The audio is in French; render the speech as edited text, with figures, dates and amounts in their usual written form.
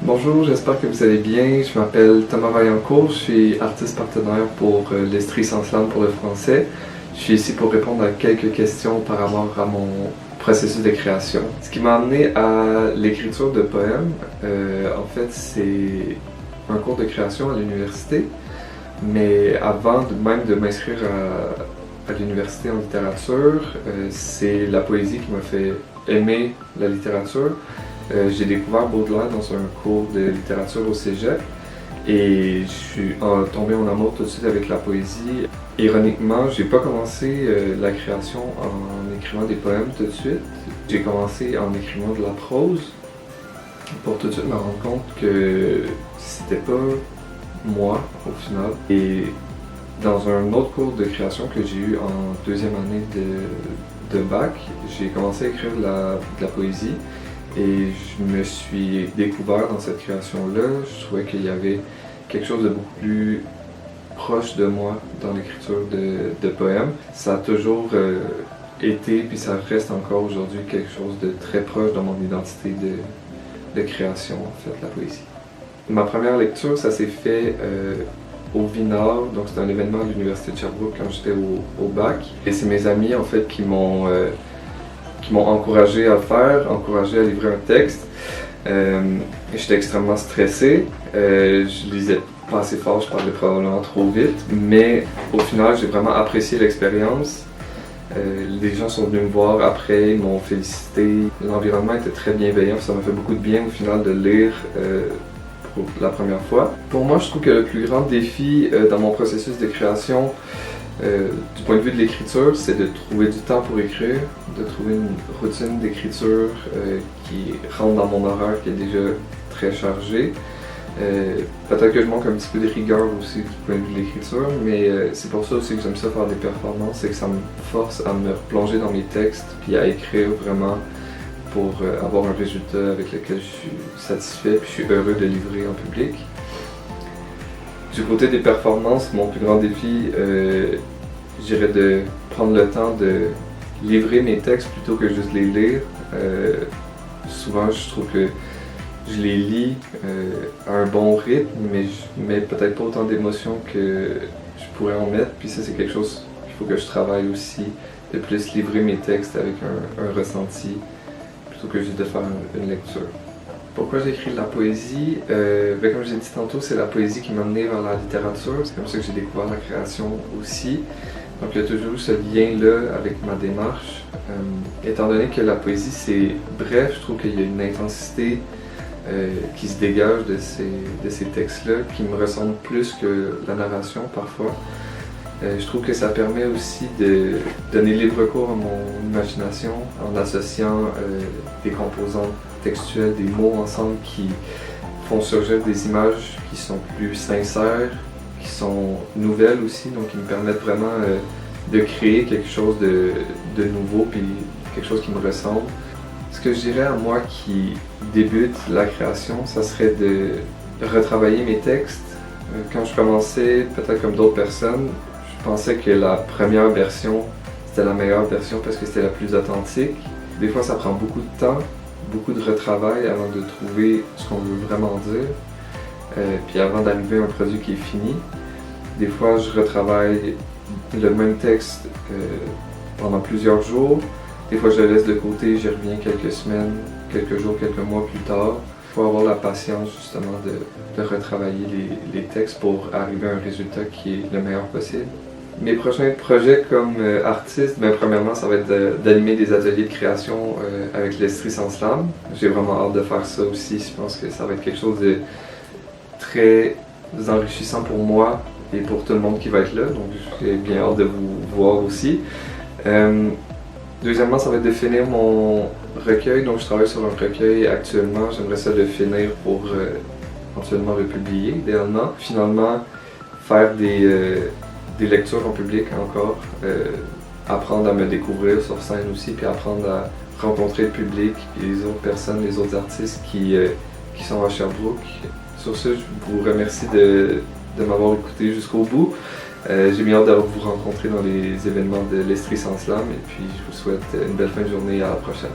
Bonjour, j'espère que vous allez bien. Je m'appelle Thomas Vaillancourt, je suis artiste partenaire pour l'Estrie sans slam pour le français. Je suis ici pour répondre à quelques questions par rapport à mon processus de création. Ce qui m'a amené à l'écriture de poèmes, en fait, c'est un cours de création à l'université, mais avant même de m'inscrire à l'université en littérature, c'est la poésie qui m'a fait aimer la littérature. J'ai découvert Baudelaire dans un cours de littérature au cégep et je suis tombé en amour tout de suite avec la poésie. Ironiquement, j'ai pas commencé la création en écrivant des poèmes tout de suite. J'ai commencé en écrivant de la prose pour tout de suite me rendre compte que c'était pas moi au final. Et dans un autre cours de création que j'ai eu en deuxième année de bac, j'ai commencé à écrire de la poésie. Et je me suis découvert dans cette création-là. Je trouvais qu'il y avait quelque chose de beaucoup plus proche de moi dans l'écriture de poèmes. Ça a toujours été, puis ça reste encore aujourd'hui, quelque chose de très proche dans mon identité de création, en fait, la poésie. Ma première lecture, ça s'est fait au Vinard, donc c'était un événement à l'Université de Sherbrooke quand j'étais au bac. Et c'est mes amis, en fait, qui m'ont encouragé à le faire, encouragé à livrer un texte. J'étais extrêmement stressé. Je lisais pas assez fort, je parlais probablement trop vite. Mais au final, j'ai vraiment apprécié l'expérience. Les gens sont venus me voir après, ils m'ont félicité. L'environnement était très bienveillant, ça m'a fait beaucoup de bien au final de lire pour la première fois. Pour moi, je trouve que le plus grand défi dans mon processus de création, du point de vue de l'écriture, c'est de trouver du temps pour écrire, de trouver une routine d'écriture qui rentre dans mon horaire qui est déjà très chargé. Peut-être que je manque un petit peu de rigueur aussi du point de vue de l'écriture, mais c'est pour ça aussi que j'aime ça faire des performances, c'est que ça me force à me replonger dans mes textes puis à écrire vraiment pour avoir un résultat avec lequel je suis satisfait puis je suis heureux de livrer en public. Du côté des performances, mon plus grand défi, je dirais de prendre le temps de livrer mes textes plutôt que juste les lire. Souvent, je trouve que je les lis à un bon rythme, mais je mets peut-être pas autant d'émotions que je pourrais en mettre. Puis ça, c'est quelque chose qu'il faut que je travaille aussi, de plus livrer mes textes avec un ressenti plutôt que juste de faire une lecture. Pourquoi j'ai écrit de la poésie? Comme j'ai dit tantôt, c'est la poésie qui m'a mené vers la littérature. C'est comme ça que j'ai découvert la création aussi. Donc il y a toujours eu ce lien-là avec ma démarche. Étant donné que la poésie c'est bref, je trouve qu'il y a une intensité qui se dégage de ces textes-là, qui me ressemble plus que la narration parfois. Je trouve que ça permet aussi de donner libre cours à mon imagination en associant des composantes textuelles, des mots ensemble qui font surgir des images qui sont plus sincères, qui sont nouvelles aussi, donc qui me permettent vraiment de créer quelque chose de nouveau puis quelque chose qui me ressemble. Ce que je dirais à moi qui débute la création, ça serait de retravailler mes textes. Quand je commençais, peut-être comme d'autres personnes, je pensais que la première version, c'était la meilleure version parce que c'était la plus authentique. Des fois, ça prend beaucoup de temps, beaucoup de retravail avant de trouver ce qu'on veut vraiment dire, puis avant d'arriver à un produit qui est fini. Des fois, je retravaille le même texte pendant plusieurs jours. Des fois, je le laisse de côté, j'y reviens quelques semaines, quelques jours, quelques mois plus tard. Il faut avoir la patience justement de retravailler les textes pour arriver à un résultat qui est le meilleur possible. Mes prochains projets comme artiste, premièrement, ça va être d'animer des ateliers de création avec l'Estrie sans slam. J'ai vraiment hâte de faire ça aussi. Je pense que ça va être quelque chose de très enrichissant pour moi et pour tout le monde qui va être là. Donc j'ai bien hâte de vous voir aussi. Deuxièmement, ça va être de finir mon recueil. Donc je travaille sur un recueil actuellement. J'aimerais ça le finir pour éventuellement le publier, idéalement. Finalement, faire des lectures en public encore, apprendre à me découvrir sur scène aussi, puis apprendre à rencontrer le public, puis les autres personnes, les autres artistes qui sont à Sherbrooke. Sur ce, je vous remercie de m'avoir écouté jusqu'au bout. J'ai bien hâte de vous rencontrer dans les événements de l'Estrie sans slam et puis je vous souhaite une belle fin de journée, à la prochaine.